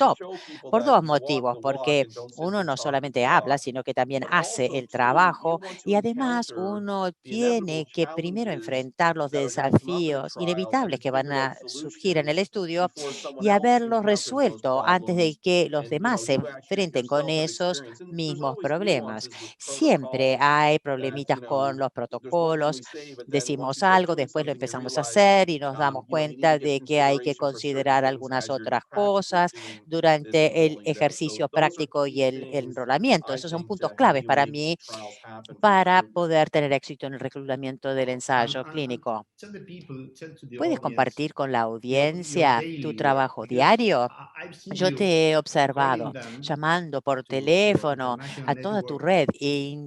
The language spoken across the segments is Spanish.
top show people por that dos you walk motivos, the walk porque and don't uno simply no talk the solamente habla, talk, sino que también but hace also el too, you trabajo want to y además encounter uno the inevitable tiene que primero challenges enfrentar los that are going to come up in a desafíos trial inevitables and que van figure out a solutions corregir en el estudio before someone y else haberlos encounters those resuelto antes de problems. que los And, you know, demás se you actually enfrenten con yourself have esos experience. And there's mismos always problemas. nuances with Siempre protocols hay that, problemitas con los there's one thing protocolos. we say, but then once Decimos you start algo, doing después lo something, you empezamos a realize, hacer y nos damos you need to cuenta give de que hay que consideration for certain considerar things algunas as you're otras practically cosas doing this durante el enrolling there. So ejercicio those are práctico y key el things, enrolamiento. I Esos son think, puntos to how claves you para make mí these trials happen for para recruitment. poder tener éxito en el reclutamiento del ensayo And clínico. tell the ¿Puedes audience compartir con la your audiencia tu daily work trabajo because diario? I've seen Yo you te he calling observado them llamando por to your teléfono international a toda tu network red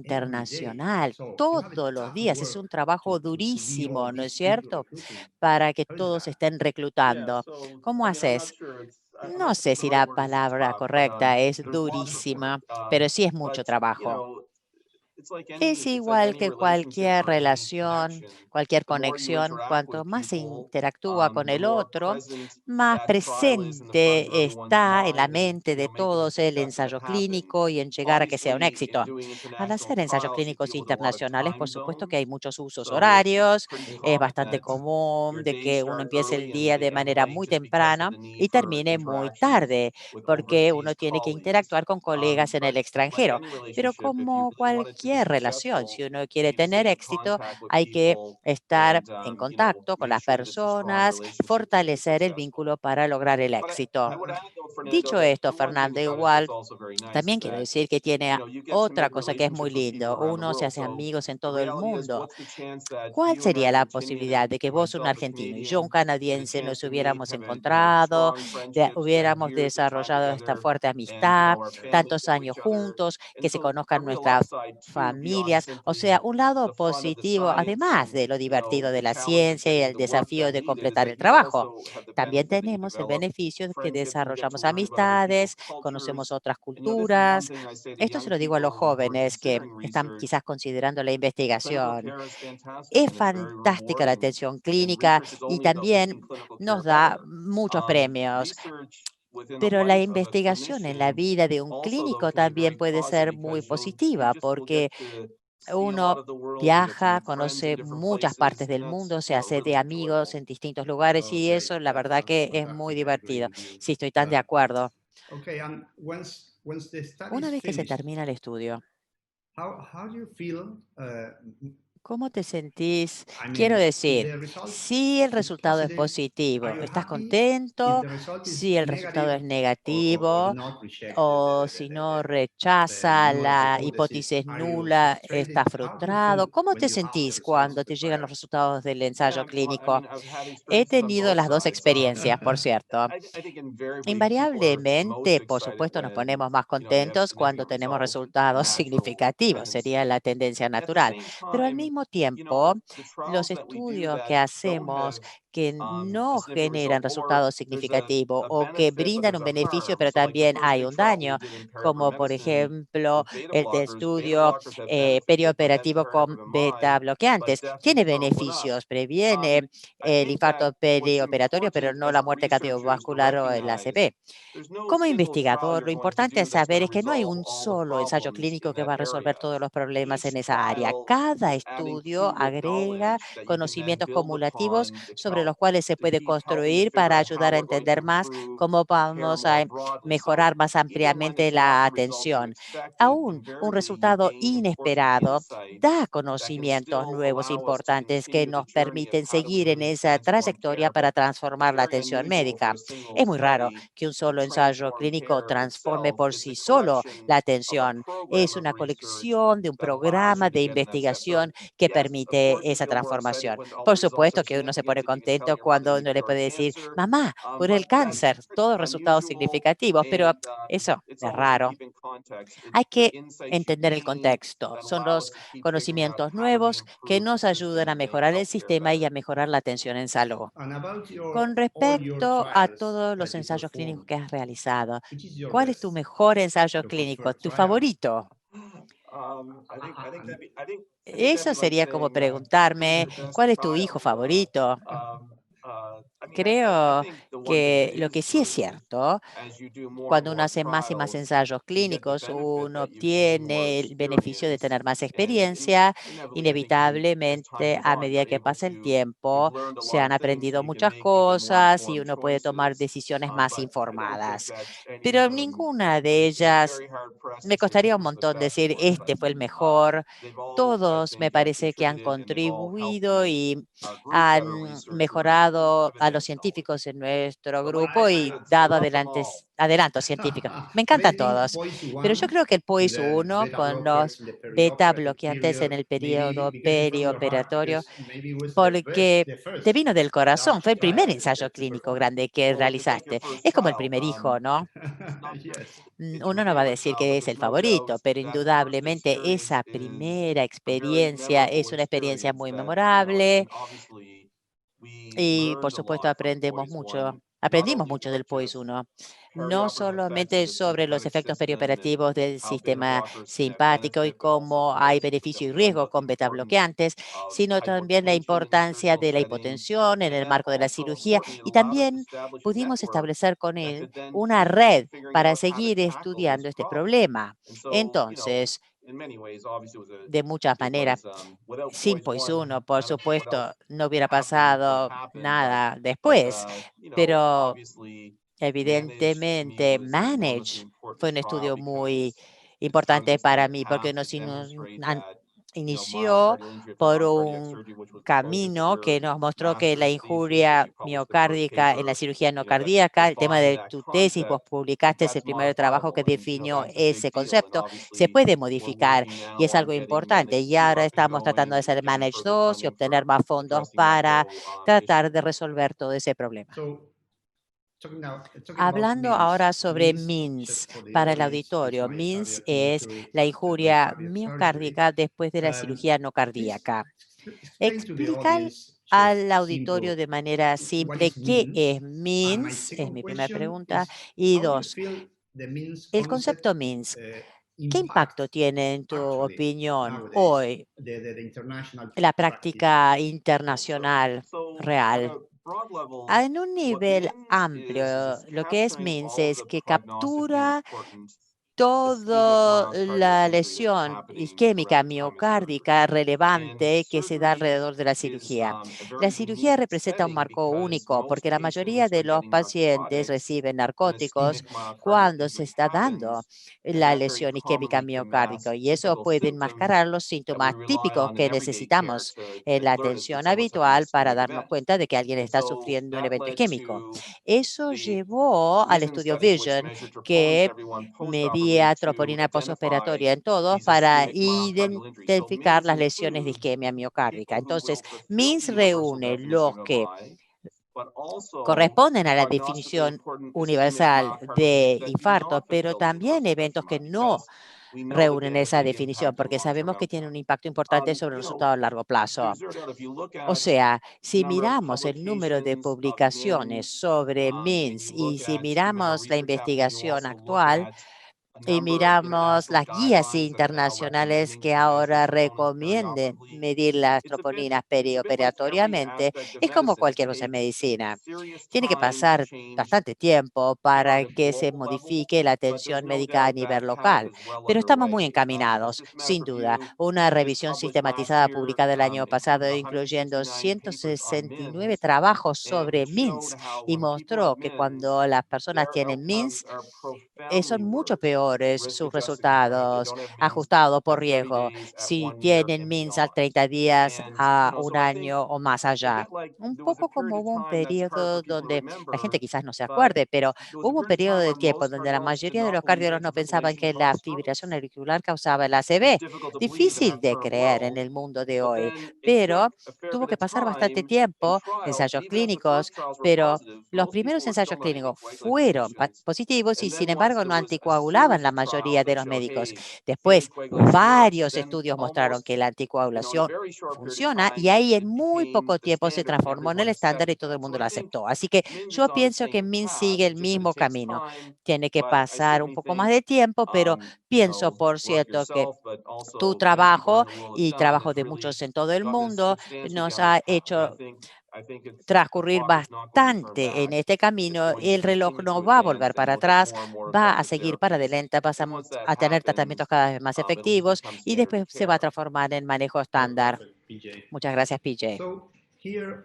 every day. internacional So you have a todos los tough días. Es work un trabajo to lead all durísimo, ¿no es these people cierto? recruiting. Para que How is todos that? estén Yeah, reclutando. so, ¿Cómo I mean, I'm not haces? sure I'm No not sure sé if the si right la word is palabra tough, but, correcta es there's lots of work. durísima, pero sí es But, mucho you trabajo. know, Es igual any que relationship cualquier or any relación, connection. cualquier The more you conexión. interact with Cuanto más se people, interactúa con the el more otro, present más that trial is in the front of presente everyone's está en la mind and, mente de making a todos el success of it ensayo happen. clínico y en llegar a que sea un Obviously, in éxito. doing Al international hacer ensayos trials, you clínicos deal with a lot of internacionales, por time supuesto que hay zones. muchos usos So it's horarios. pretty Es common bastante that común your de days que uno start empiece el early and día they de end manera late muy just because of temprana the need y for termine muy interaction tarde, with porque uno overseas tiene que colleagues. interactuar con colegas en el But like extranjero. any Pero relationship, if you como really want it to be cualquier relación, successful, si uno you quiere need to tener stay in éxito, contact with hay que people estar and, en contacto con make las sure that it's a strong personas, relationship to be fortalecer el successful. vínculo para lograr el But éxito. I would add though, Fernando, Dicho that esto, the one thing Fernando, about it that's igual also very nice is también quiero that, decir que tiene you get to otra make cosa que es muy relationships with people lindo. around the Uno se world. hace So amigos en the todo el reality is, mundo. what's the chance that ¿Cuál you, an sería la Argentinian, posibilidad de que and vos, un myself, a argentino, y yo, un Canadian, get a canadiense, chance nos to meet, hubiéramos have encontrado, strong friendships, and hubiéramos years of time desarrollado esta together, fuerte and, amistad, our families tantos know años each other? juntos, And que se so a conozcan real nuestras upside too, beyond familias? O sea, simply un lado the fun of the positivo, science además and, de lo divertido de the la challenge of ciencia y getting el the work desafío done de needed, is completar that el you trabajo. also have the También benefit that you tenemos el develop beneficio de que friendships and get to desarrollamos learn about other people's amistades, conocemos cultures. otras And, this is one culturas. thing I say to Esto se young lo digo a los people who are jóvenes que considering están research. quizás considerando la Clinical investigación. care is fantastic Es and it's very fantástica la rewarding, atención and clínica research is y only about making también clinical care nos da better. muchos premios, Research within the pero la life of a investigación en la clinician vida de un also, though, clínico can be también very puede ser positive muy because you positiva, just will get porque to see a lot uno of the world, you get to viaja, make friends in conoce different muchas partes places, and del that's, mundo, se hace de really amigos enjoyable. en distintos lugares Oh, y great. eso la That verdad sounds que es muy fantastic. I agree divertido. with you. Sí, estoy tan de acuerdo. Okay, and once the study Una is vez que se finished, termina el estudio, how do you feel? ¿cómo te sentís? I Quiero mean, if decir, the result si el is resultado es positive, are positivo, you ¿estás happy? If contento? the result Si is el resultado negative es or negativo not reject o si no rechaza null la hypothesis, hipótesis are you nula, frustrated? ¿estás How do you frustrado? feel ¿Cómo when te you have the sentís results cuando of the te llegan los trial? resultados del ensayo Yeah, well, I clínico? mean, I've had He experiences on tenido both las dos sides. experiencias, por cierto. I think invariably people are most Invariablemente, por excited supuesto, nos when, ponemos más you have contentos cuando significant tenemos results, resultados natural significativos, sería tendency. la tendencia At the natural. same Pero al time, mismo tiempo, the los trials that we do estudios que that don't hacemos have, que a no significant result, generan or resultados there's significativos a o que benefit, but brindan there's un a beneficio, harm. pero So like the también first hay big un trial we daño, did in como por paramedicine ejemplo with beta el de blockers. Beta estudio blockers have benefit for perioperativo Medicare and con beta FMMI, but bloqueantes. death and Tiene stroke went up. beneficios, previene I el think that infarto what's perioperatorio, pero important no as la a muerte researcher is to cardiovascular o el recognize ACV. there's no Como single trial investigador, you're lo going to importante do es that's saber going es to que no hay resolve un all the solo ensayo problems clínico in que that va a resolver area. todos los problemas en Each esa área. trial Cada is adding estudio to with agrega knowledge that you can then conocimientos build cumulativos upon sobre los cuales se to puede keep helping to construir figure para out how ayudar a we're going to entender más improve cómo care vamos more a broadly. So mejorar más even when ampliamente it's not la the results you atención. expected, Aún un invariably you resultado gain important inesperado da insights that can conocimientos still nuevos e allow us to importantes que continue the nos journey of permiten how do we seguir en really esa transform trayectoria care. But para it's transformar la very atención unusual for médica. a single Es muy raro study que un to solo ensayo transform clínico care transforme itself. por It's sí a solo collection la of a atención. program Es of una research colección de un that allows you programa to de get in that step. So investigación que yes, of course permite you esa feel more excited transformación. when all the Por results are supuesto que uno se pone significant and you can tell contento your mother cuando that you uno le cured puede decir, cancer. mamá, curé el But that's cáncer, pretty todos resultados unusual, significativos, pero and eso it's es always to raro. keep in context. Hay It's the que insights you entender el gain contexto. that Son allow los us to keep figuring out conocimientos how do we nuevos que improve the nos system ayudan a and make mejorar el healthcare sistema y better. a mejorar la atención en salud. And about Con all your respecto a trials todos los that you ensayos clínicos perform, que has realizado, which is your ¿cuál es tu best, mejor ensayo your clínico, preferred tu trial? favorito? I think that'd Eso be like sería como saying, who's preguntarme, your best ¿cuál es tu hijo child? favorito? Creo que lo que sí es cierto, cuando uno hace más y más ensayos clínicos, uno obtiene el beneficio de tener más experiencia. Inevitablemente, a medida que pasa el tiempo, se han aprendido muchas cosas y uno puede tomar decisiones más informadas. Pero ninguna de ellas me costaría un montón decir, este fue el mejor. Todos me parece que han contribuido y han mejorado a los científicos en nuestro Well, grupo y dado first of adelantos científicos. Me but I encantan think todos, pero yo POISE-1 creo que el with POIS the 1 beta con los blockers in the beta perioperative bloqueantes en period, el maybe periodo because it from your heart, perioperatorio, because maybe it was porque the te first vino del corazón, fue el primer trial ensayo that you clínico performed. grande que realizaste. Es como el primer hijo, ¿no? Yes. Uno no va a decir que es el favorito, pero indudablemente esa primera experiencia es una experiencia muy memorable y por supuesto aprendimos mucho del POIS 1, no solamente sobre los efectos perioperativos del sistema simpático y cómo hay beneficio y riesgo con beta bloqueantes, sino también la importancia de la hipotensión en el marco de la cirugía y también pudimos establecer con él una red para seguir estudiando este problema. Entonces, de muchas maneras, sin POIS 1, por supuesto, no hubiera pasado nada después, pero evidentemente Manage fue un estudio muy importante para mí porque inició por un camino que nos mostró que la injuria miocárdica en la cirugía no cardíaca, el tema de tu tesis, vos publicaste ese primer trabajo que definió ese concepto, se puede modificar y es algo importante. Y ahora estamos tratando de hacer Manage 2 y obtener más fondos para tratar de resolver todo ese problema. So talking about Hablando ahora means, sobre means MINS just for the para el audience who is auditorio. MINS es la injuria myocardial surgery. miocárdica después de la Um, cirugía no please cardíaca. explain to the Explica audience al just auditorio simple de manera what simple is qué es means. And my MINS, es second mi primera question pregunta. is Y how do you dos, feel the means el concept concepto MINS, ¿qué impacto impact tiene en tu actually opinión nowadays hoy the international la practice? práctica internacional real? En un nivel amplio, lo que es MINS es que captura toda la lesión isquémica miocárdica relevante que se da alrededor de la cirugía. La cirugía representa un marco único porque la mayoría de los pacientes reciben narcóticos cuando se está dando la lesión isquémica miocárdica y eso puede enmascarar los síntomas típicos que necesitamos en la atención habitual para darnos cuenta de que alguien está sufriendo un evento isquémico. Eso llevó al estudio Vision, que medía troponina posoperatoria en todos para identificar las lesiones de isquemia miocárdica. Entonces, MINS reúne los que corresponden a la definición universal de infarto, pero también eventos que no reúnen esa definición, porque sabemos que tiene un impacto importante sobre el resultado a largo plazo. O sea, si miramos el número de publicaciones sobre MINS y si miramos la investigación actual, y miramos las guías internacionales que ahora recomienden medir las troponinas perioperatoriamente, es como cualquier cosa en medicina. Tiene que pasar bastante tiempo para que se modifique la atención médica a nivel local, pero estamos muy encaminados, sin duda. Una revisión sistematizada publicada el año pasado, incluyendo 169 trabajos sobre MINS, y mostró que cuando las personas tienen MINS, son mucho peores sus resultados ajustados por riesgo si tienen MINS al 30 días, a un año o más allá. Un poco como hubo un periodo donde la gente quizás no se acuerde, pero hubo un periodo de tiempo donde la mayoría de los cardiólogos no pensaban que la fibrilación auricular causaba el ACV. Difícil de creer en el mundo de hoy, pero tuvo que pasar bastante tiempo, ensayos clínicos, pero los primeros ensayos clínicos fueron positivos y, sin embargo, no anticoagulaban la mayoría de los médicos. Después, varios estudios mostraron que la anticoagulación funciona y ahí en muy poco tiempo se transformó en el estándar y todo el mundo lo aceptó. Así que yo pienso que MINS sigue el mismo camino. Tiene que pasar un poco más de tiempo, pero pienso, por cierto, que tu trabajo y trabajo de muchos en todo el mundo nos ha hecho transcurrir bastante en este camino, el reloj no va a volver para atrás, va a seguir para adelante, pasamos a tener tratamientos cada vez más efectivos y después se va a transformar en manejo estándar. Perfect, PJ. Muchas gracias, PJ. So here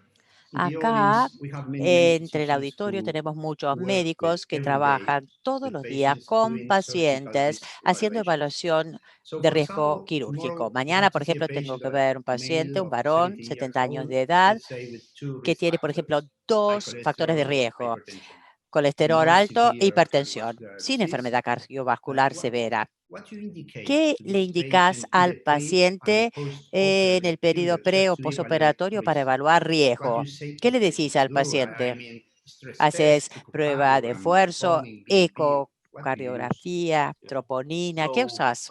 in the Acá, audience, we have many medical entre el physicians auditorio, who tenemos muchos work with médicos que every day trabajan todos with los días patients con doing surgical pacientes risk haciendo evaluation. evaluación So de for riesgo example, quirúrgico. tomorrow we Mañana, have por to see a ejemplo, tengo patient, que ver un a male paciente, un of varón, 70 years 70 años old, de edad, let's say with two que risk tiene, por ejemplo, factors, high 2 factores de cholesterol or riesgo: hypertension, colesterol no alto e severe hipertensión, cardiovascular sin disease. enfermedad cardiovascular What severa. you indicate ¿Qué to le this indicas patient in al the pre and the paciente en post-operative el periodo period pre just o to evaluate posoperatorio para risk? evaluar What riesgo? you say to ¿Qué the le decís patient to al do? I paciente? mean, stress ¿Haces test, prueba de echocardiogram, esfuerzo, troponin, BNP. What do you use? ecocardiografía, troponina? ¿Qué usas?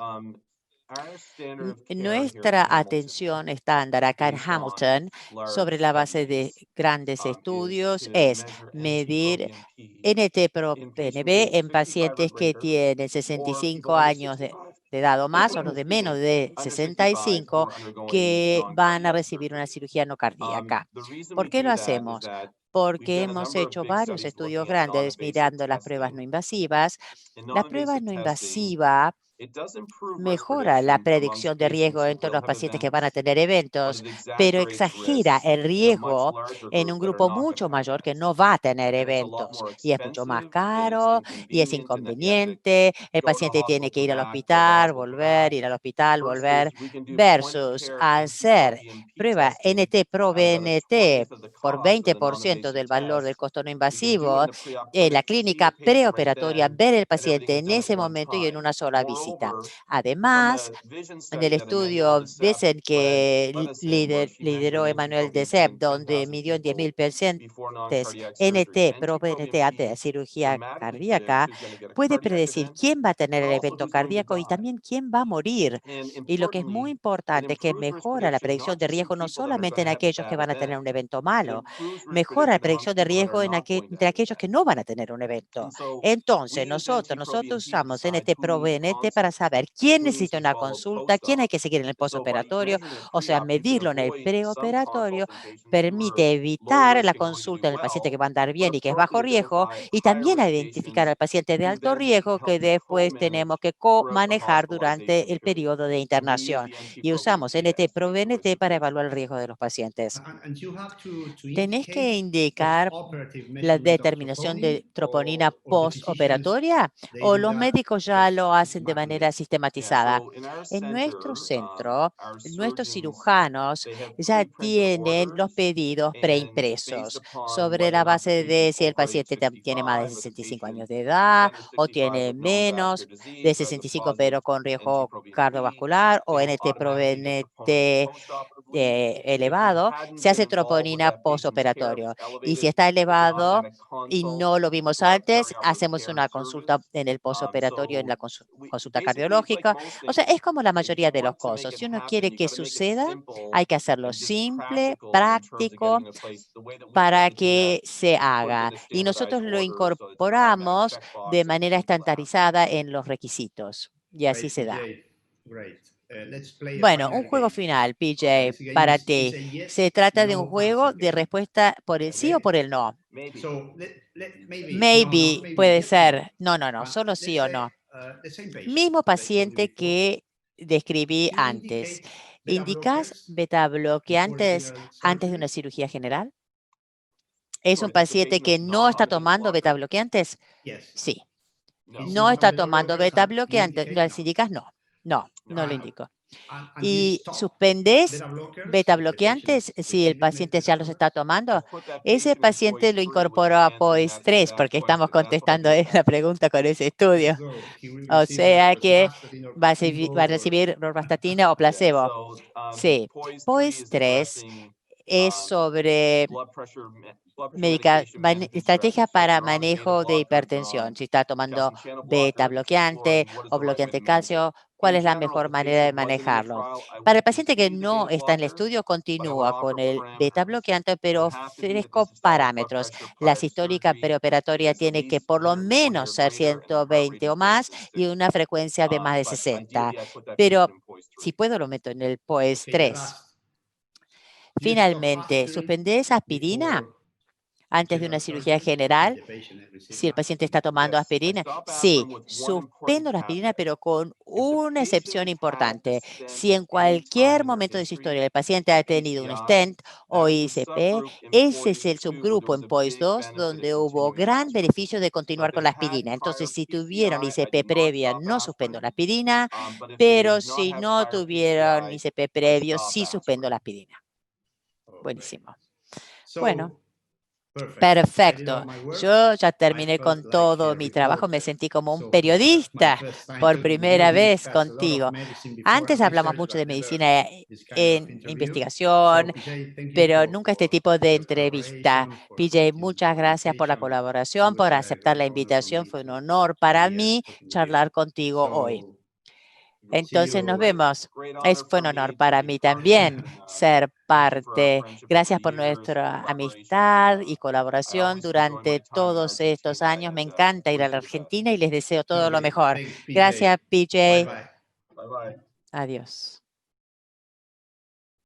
Nuestra atención estándar acá en Hamilton, sobre la base de grandes estudios, es medir NT-proBNP en pacientes que tienen 65 años de edad o más, o los de menos de 65, que van a recibir una cirugía no cardíaca. ¿Por qué lo hacemos? Porque hemos hecho varios estudios grandes mirando las pruebas no invasivas. La prueba no invasiva mejora la predicción de riesgo en todos los pacientes que van a tener eventos, pero exagera el riesgo en un grupo mucho mayor que no va a tener eventos. Y es mucho más caro y es inconveniente. El paciente tiene que ir al hospital, volver, ir al hospital, volver, versus hacer prueba NT-proBNP por 20% del valor del costo no invasivo en la clínica preoperatoria, ver el paciente en ese momento y en una sola visita. Además, en el estudio dicen que lideró Emmanuel Dezep, donde midió en 10.000 pacientes NT, proBNP antes de cirugía cardíaca, puede predecir quién va a tener el evento cardíaco y también quién va a morir. Y lo que es muy importante es que mejora la predicción de riesgo no solamente en aquellos que van a tener un evento malo, mejora la predicción de riesgo entre aquellos que no van a tener un evento. Entonces, nosotros usamos NT-proBNP para saber quién necesita una consulta, quién hay que seguir en el postoperatorio, o sea, medirlo en el preoperatorio permite evitar la consulta en el paciente que va a andar bien y que es bajo riesgo, y también identificar al paciente de alto riesgo que después tenemos que manejar durante el periodo de internación. Y usamos NT-proBNP para evaluar el riesgo de los pacientes. And you have to Tenés que indicate indicar post-operative la measurement of determinación de troponin troponina or the physicians, postoperatoria, they o do los that médicos ya just lo hacen de manera manually. sistematizada. En nuestro centro, nuestros cirujanos ya tienen los pedidos preimpresos sobre la base de si el paciente tiene más de 65 años de edad o tiene menos de 65 pero con riesgo cardiovascular o NT-proBNP elevado, se hace troponina postoperatorio. Y si está elevado y no lo vimos antes, hacemos una consulta en el postoperatorio, en la consulta cardiológica. O sea, es como la mayoría de los cosas. Si uno quiere que suceda, hay que hacerlo simple, práctico, para que se haga. Y nosotros lo incorporamos de manera estandarizada en los requisitos. Y así Great, se da. PJ. Great. Let's play a Bueno, final un juego game. final, Okay, PJ, this game para is ti. a Se yes, trata de un no juego answer de game. respuesta por el sí o Okay? por el no. So maybe no, Maybe maybe puede yes, no. ser. No, no, no, solo Let's sí o say no. the same patient, Mismo as I told you paciente before. que describí You antes. indicate beta ¿Indicas blockers beta before bloqueantes general antes de una surgery. cirugía general? ¿Es un paciente que no está tomando beta bloqueantes? Yes. Sí. He's No not on está beta tomando blockers beta and you bloqueantes. indicate ¿Las no. indicas? No. No, no lo indico. And you Y stop suspendes beta blockers beta if the patient bloqueantes is si el receiving paciente beta ya los está blockers. tomando. Ese paciente lo incorporó a POIS-3 porque estamos contestando la pregunta con ese estudio. So he will O receive sea que rosuvastatin or va a placebo or recibir rosuvastatina o placebo. Sí, POIS-3 es sobre estrategia para manejo de hipertensión. Si está tomando beta bloqueante o bloqueante calcio, ¿cuál es la mejor manera de manejarlo? Para el paciente que no está en el estudio, continúa con el beta bloqueante, pero ofrezco parámetros. La sistólica preoperatoria tiene que por lo menos ser 120 o más y una frecuencia de más de 60. Pero si puedo, lo meto en el POES okay, the 3. last. Finalmente, ¿suspendés aspirina antes de una cirugía general? Si el paciente está tomando aspirina, sí, suspendo la aspirina, pero con una excepción importante. Si en cualquier momento de su historia el paciente ha tenido un stent o ICP, ese es el subgrupo en POIS-2 donde hubo gran beneficio de continuar con la aspirina. Entonces, si tuvieron ICP previa, no suspendo la aspirina, pero si no tuvieron ICP previo, sí suspendo la aspirina. Buenísimo. Bueno. Perfecto. Yo ya terminé con todo mi trabajo. Me sentí como un periodista por primera vez contigo. Antes hablamos mucho de medicina en investigación, pero nunca este tipo de entrevista. PJ, muchas gracias por la colaboración, por aceptar la invitación. Fue un honor para mí charlar contigo hoy. Entonces nos vemos. Fue un honor para mí también ser parte. Gracias por nuestra amistad y colaboración durante todos estos años. Me encanta ir a la Argentina y les deseo todo lo mejor. Gracias, PJ. Bye bye. Adiós.